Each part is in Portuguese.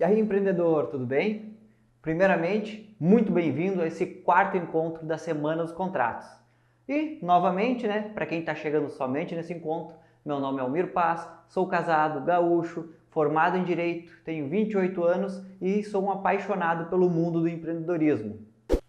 E aí, empreendedor, tudo bem? Primeiramente, muito bem-vindo a esse quarto encontro da Semana dos Contratos. E, novamente, para quem está chegando somente nesse encontro, meu nome é Almir Paz, sou casado, gaúcho, formado em Direito, tenho 28 anos e sou um apaixonado pelo mundo do empreendedorismo.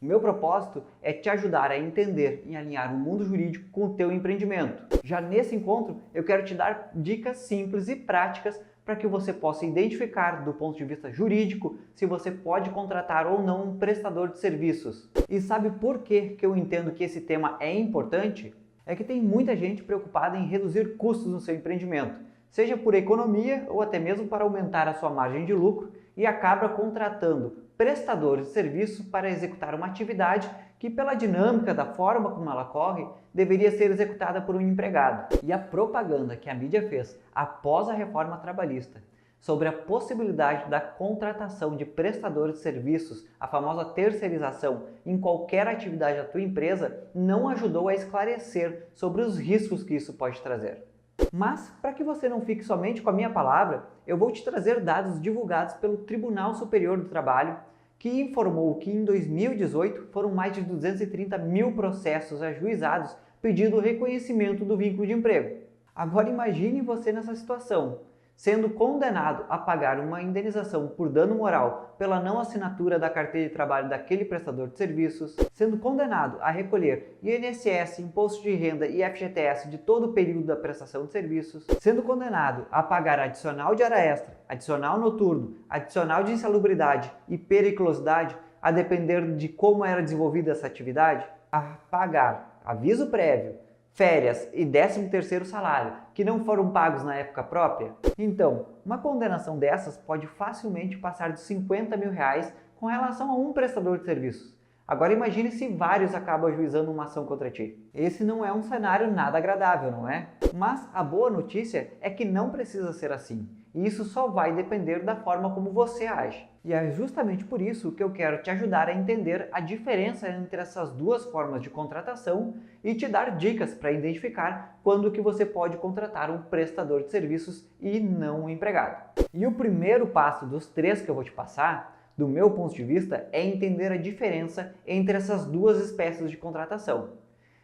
O meu propósito é te ajudar a entender e alinhar o mundo jurídico com o teu empreendimento. Já nesse encontro, eu quero te dar dicas simples e práticas para que você possa identificar, do ponto de vista jurídico, se você pode contratar ou não um prestador de serviços. E sabe por que eu entendo que esse tema é importante? É que tem muita gente preocupada em reduzir custos no seu empreendimento, seja por economia ou até mesmo para aumentar a sua margem de lucro, e acaba contratando prestadores de serviço para executar uma atividade que, pela dinâmica da forma como ela corre, deveria ser executada por um empregado. E a propaganda que a mídia fez após a reforma trabalhista sobre a possibilidade da contratação de prestadores de serviços, a famosa terceirização, em qualquer atividade da tua empresa, não ajudou a esclarecer sobre os riscos que isso pode trazer. Mas, para que você não fique somente com a minha palavra, eu vou te trazer dados divulgados pelo Tribunal Superior do Trabalho, que informou que em 2018 foram mais de 230 mil processos ajuizados pedindo o reconhecimento do vínculo de emprego. Agora imagine você nessa situação, sendo condenado a pagar uma indenização por dano moral pela não assinatura da carteira de trabalho daquele prestador de serviços, sendo condenado a recolher INSS, Imposto de Renda e FGTS de todo o período da prestação de serviços, sendo condenado a pagar adicional de hora extra, adicional noturno, adicional de insalubridade e periculosidade, a depender de como era desenvolvida essa atividade, a pagar aviso prévio, férias e 13º salário, que não foram pagos na época própria? Então, uma condenação dessas pode facilmente passar de 50 mil reais com relação a um prestador de serviços. Agora imagine se vários acabam ajuizando uma ação contra ti. Esse não é um cenário nada agradável, não é? Mas a boa notícia é que não precisa ser assim. E isso só vai depender da forma como você age. E é justamente por isso que eu quero te ajudar a entender a diferença entre essas duas formas de contratação e te dar dicas para identificar quando que você pode contratar um prestador de serviços e não um empregado. E o primeiro passo dos 3 que eu vou te passar, do meu ponto de vista, é entender a diferença entre essas duas espécies de contratação.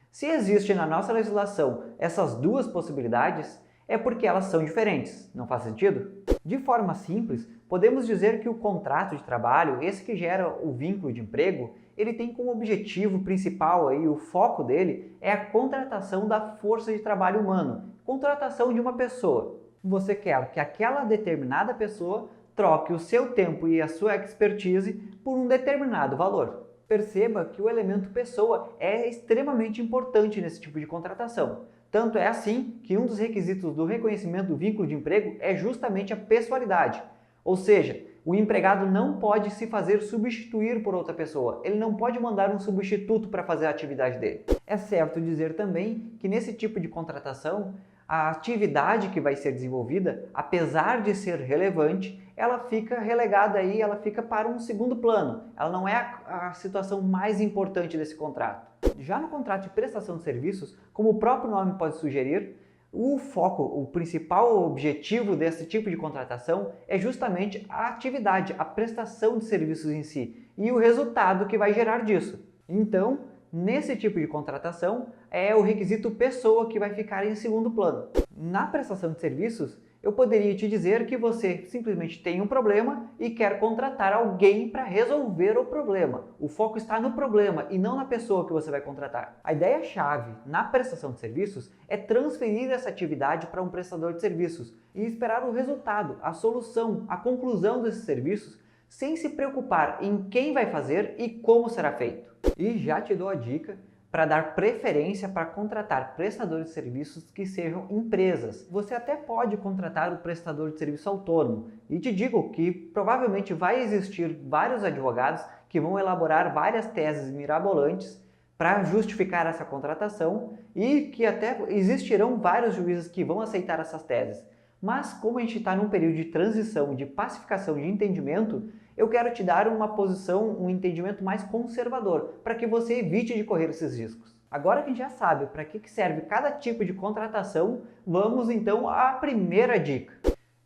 Se existe na nossa legislação essas duas possibilidades, é porque elas são diferentes, não faz sentido? De forma simples, podemos dizer que o contrato de trabalho, esse que gera o vínculo de emprego, ele tem como objetivo principal, o foco dele, é a contratação da força de trabalho humano, contratação de uma pessoa. Você quer que aquela determinada pessoa troque o seu tempo e a sua expertise por um determinado valor. Perceba que o elemento pessoa é extremamente importante nesse tipo de contratação. Tanto é assim que um dos requisitos do reconhecimento do vínculo de emprego é justamente a pessoalidade. Ou seja, o empregado não pode se fazer substituir por outra pessoa, ele não pode mandar um substituto para fazer a atividade dele. É certo dizer também que nesse tipo de contratação, a atividade que vai ser desenvolvida, apesar de ser relevante, ela fica relegada ela fica para um segundo plano. Ela não é a situação mais importante desse contrato. Já no contrato de prestação de serviços, como o próprio nome pode sugerir, o foco, o principal objetivo desse tipo de contratação é justamente a atividade, a prestação de serviços em si e o resultado que vai gerar disso. Então, nesse tipo de contratação, é o requisito pessoa que vai ficar em segundo plano. Na prestação de serviços, eu poderia te dizer que você simplesmente tem um problema e quer contratar alguém para resolver o problema. O foco está no problema e não na pessoa que você vai contratar. A ideia-chave na prestação de serviços é transferir essa atividade para um prestador de serviços e esperar o resultado, a solução, a conclusão desses serviços, sem se preocupar em quem vai fazer e como será feito. E já te dou a dica para dar preferência para contratar prestadores de serviços que sejam empresas. Você até pode contratar o prestador de serviço autônomo. E te digo que provavelmente vai existir vários advogados que vão elaborar várias teses mirabolantes para justificar essa contratação e que até existirão vários juízes que vão aceitar essas teses. Mas como a gente está num período de transição, de pacificação de entendimento, eu quero te dar uma posição, um entendimento mais conservador, para que você evite de correr esses riscos. Agora que a gente já sabe para que serve cada tipo de contratação, vamos então à primeira dica.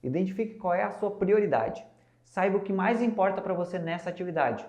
Identifique qual é a sua prioridade. saiba o que mais importa para você nessa atividade.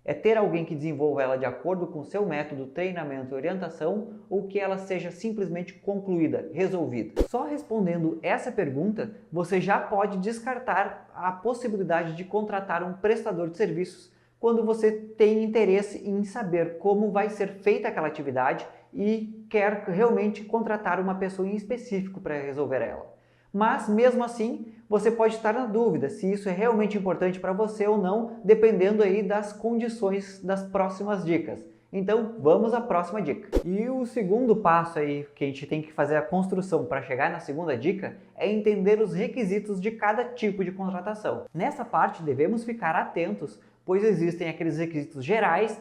É ter alguém que desenvolva ela de acordo com o seu método, treinamento e orientação, ou que ela seja simplesmente concluída, resolvida? Só respondendo essa pergunta, você já pode descartar a possibilidade de contratar um prestador de serviços quando você tem interesse em saber como vai ser feita aquela atividade e quer realmente contratar uma pessoa em específico para resolver ela. Mas, mesmo assim, você pode estar na dúvida se isso é realmente importante para você ou não, dependendo aí das condições das próximas dicas. Então, vamos à próxima dica. E o segundo passo aí que a gente tem que fazer a construção para chegar na segunda dica é entender os requisitos de cada tipo de contratação. Nessa parte, devemos ficar atentos, pois existem aqueles requisitos gerais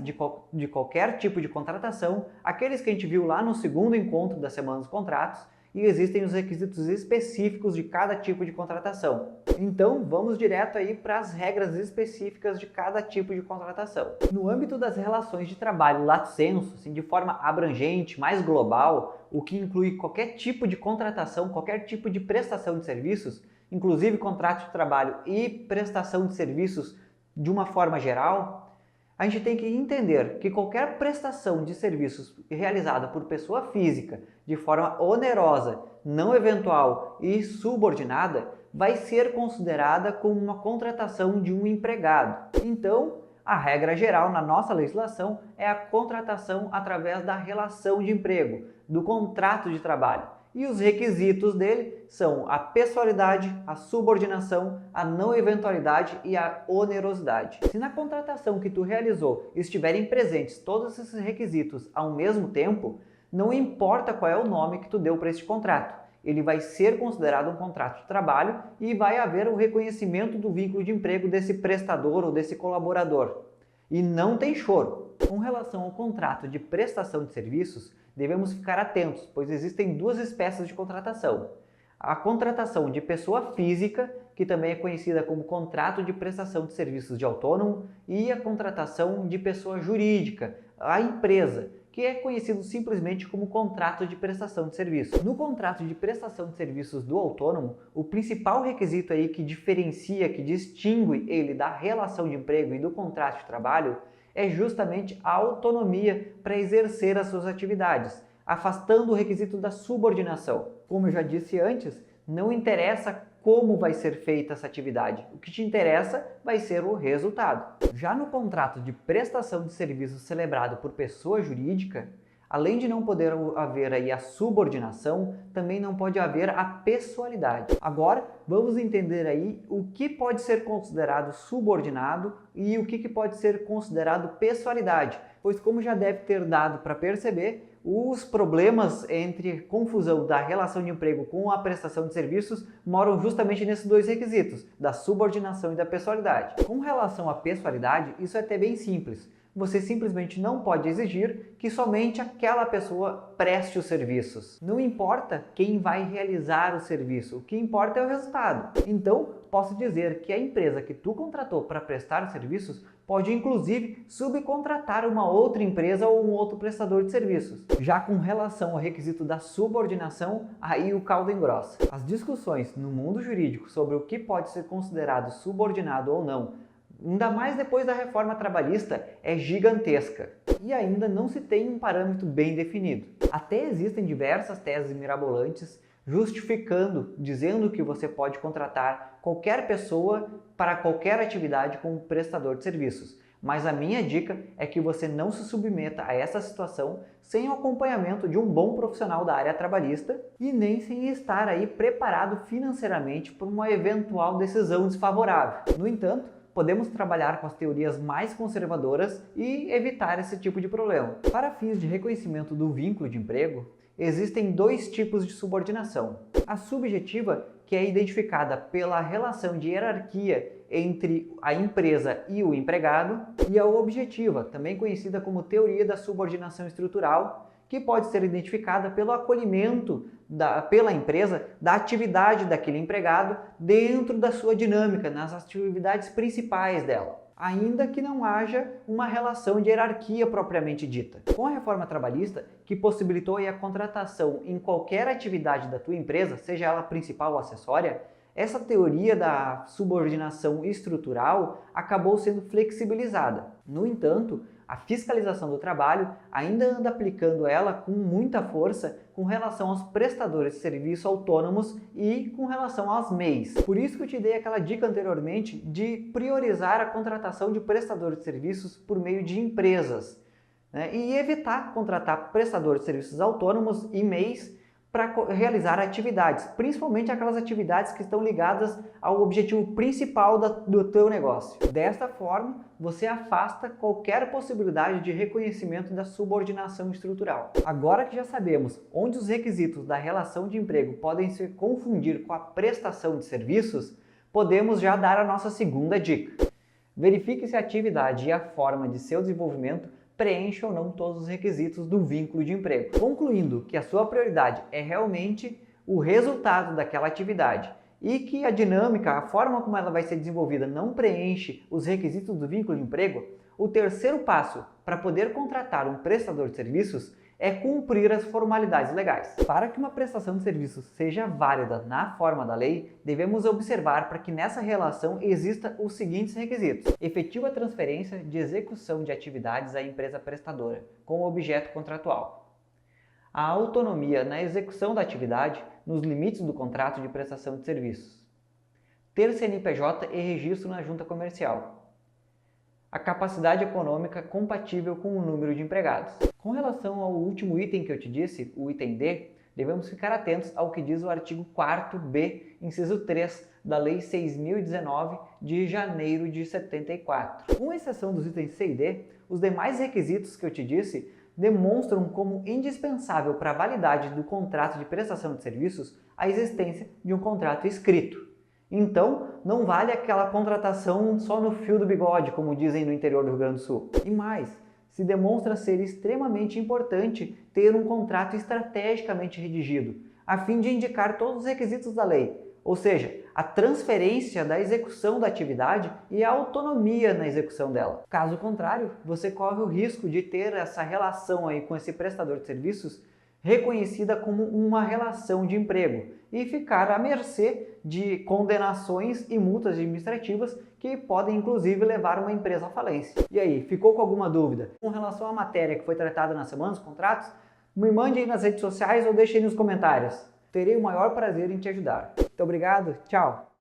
de qualquer tipo de contratação, aqueles que a gente viu lá no segundo encontro da Semana dos Contratos, e existem os requisitos específicos de cada tipo de contratação. Então, vamos direto aí para as regras específicas de cada tipo de contratação. No âmbito das relações de trabalho lato sensu, assim, de forma abrangente, mais global, o que inclui qualquer tipo de contratação, qualquer tipo de prestação de serviços, inclusive contrato de trabalho e prestação de serviços de uma forma geral, a gente tem que entender que qualquer prestação de serviços realizada por pessoa física de forma onerosa, não eventual e subordinada vai ser considerada como uma contratação de um empregado. Então, a regra geral na nossa legislação é a contratação através da relação de emprego, do contrato de trabalho. E os requisitos dele são a pessoalidade, a subordinação, a não eventualidade e a onerosidade. Se na contratação que tu realizou estiverem presentes todos esses requisitos ao mesmo tempo, não importa qual é o nome que tu deu para este contrato, ele vai ser considerado um contrato de trabalho e vai haver o reconhecimento do vínculo de emprego desse prestador ou desse colaborador. E não tem choro. Com relação ao contrato de prestação de serviços, devemos ficar atentos, pois existem duas espécies de contratação. A contratação de pessoa física, que também é conhecida como contrato de prestação de serviços de autônomo, e a contratação de pessoa jurídica, a empresa, que é conhecido simplesmente como contrato de prestação de serviços. No contrato de prestação de serviços do autônomo, o principal requisito aí que diferencia, que distingue ele da relação de emprego e do contrato de trabalho é justamente a autonomia para exercer as suas atividades, afastando o requisito da subordinação. Como eu já disse antes, não interessa como vai ser feita essa atividade. O que te interessa vai ser o resultado. Já no contrato de prestação de serviços celebrado por pessoa jurídica, além de não poder haver aí a subordinação, também não pode haver a pessoalidade. Agora, vamos entender aí o que pode ser considerado subordinado e o que pode ser considerado pessoalidade, pois como já deve ter dado para perceber, os problemas entre confusão da relação de emprego com a prestação de serviços moram justamente nesses dois requisitos, da subordinação e da pessoalidade. Com relação à pessoalidade, isso é até bem simples. Você simplesmente não pode exigir que somente aquela pessoa preste os serviços. Não importa quem vai realizar o serviço, o que importa é o resultado. Então, posso dizer que a empresa que tu contratou para prestar os serviços pode inclusive subcontratar uma outra empresa ou um outro prestador de serviços. Já com relação ao requisito da subordinação, aí o caldo engrossa. As discussões no mundo jurídico sobre o que pode ser considerado subordinado ou não, ainda mais depois da reforma trabalhista, é gigantesca. E ainda não se tem um parâmetro bem definido. Até existem diversas teses mirabolantes justificando, dizendo que você pode contratar qualquer pessoa para qualquer atividade como prestador de serviços. Mas a minha dica é que você não se submeta a essa situação sem o acompanhamento de um bom profissional da área trabalhista e nem sem estar aí preparado financeiramente para uma eventual decisão desfavorável. No entanto, podemos trabalhar com as teorias mais conservadoras e evitar esse tipo de problema. Para fins de reconhecimento do vínculo de emprego, existem dois tipos de subordinação. A subjetiva, que é identificada pela relação de hierarquia entre a empresa e o empregado, e a objetiva, também conhecida como teoria da subordinação estrutural, que pode ser identificada pelo acolhimento pela empresa da atividade daquele empregado dentro da sua dinâmica, nas atividades principais dela, ainda que não haja uma relação de hierarquia propriamente dita. Com a reforma trabalhista, que possibilitou a contratação em qualquer atividade da tua empresa, seja ela principal ou acessória, essa teoria da subordinação estrutural acabou sendo flexibilizada. No entanto, a fiscalização do trabalho ainda anda aplicando ela com muita força com relação aos prestadores de serviço autônomos e com relação às MEIs. Por isso que eu te dei aquela dica anteriormente de priorizar a contratação de prestadores de serviços por meio de empresas, né? E evitar contratar prestadores de serviços autônomos e MEIs para realizar atividades, principalmente aquelas atividades que estão ligadas ao objetivo principal do teu negócio. Desta forma, você afasta qualquer possibilidade de reconhecimento da subordinação estrutural. Agora que já sabemos onde os requisitos da relação de emprego podem se confundir com a prestação de serviços, podemos já dar a nossa segunda dica. Verifique se a atividade e a forma de seu desenvolvimento preenche ou não todos os requisitos do vínculo de emprego. Concluindo que a sua prioridade é realmente o resultado daquela atividade e que a dinâmica, a forma como ela vai ser desenvolvida não preenche os requisitos do vínculo de emprego, o terceiro passo para poder contratar um prestador de serviços é cumprir as formalidades legais. Para que uma prestação de serviços seja válida na forma da lei, devemos observar para que nessa relação exista os seguintes requisitos: efetiva transferência de execução de atividades à empresa prestadora, com objeto contratual. A autonomia na execução da atividade nos limites do contrato de prestação de serviços. Ter CNPJ e registro na junta comercial. A capacidade econômica compatível com o número de empregados. Com relação ao último item que eu te disse, o item D, devemos ficar atentos ao que diz o artigo 4º, inciso 3, da Lei 6.019 de janeiro de 74. Com exceção dos itens C e D, os demais requisitos que eu te disse demonstram como indispensável para a validade do contrato de prestação de serviços a existência de um contrato escrito. Então, não vale aquela contratação só no fio do bigode, como dizem no interior do Rio Grande do Sul. E mais, se demonstra ser extremamente importante ter um contrato estrategicamente redigido, a fim de indicar todos os requisitos da lei, ou seja, a transferência da execução da atividade e a autonomia na execução dela. Caso contrário, você corre o risco de ter essa relação aí com esse prestador de serviços reconhecida como uma relação de emprego e ficar à mercê de condenações e multas administrativas que podem inclusive levar uma empresa à falência. E aí, ficou com alguma dúvida com relação à matéria que foi tratada na semana dos contratos? Me mande aí nas redes sociais ou deixe aí nos comentários. Terei o maior prazer em te ajudar. Muito obrigado, tchau!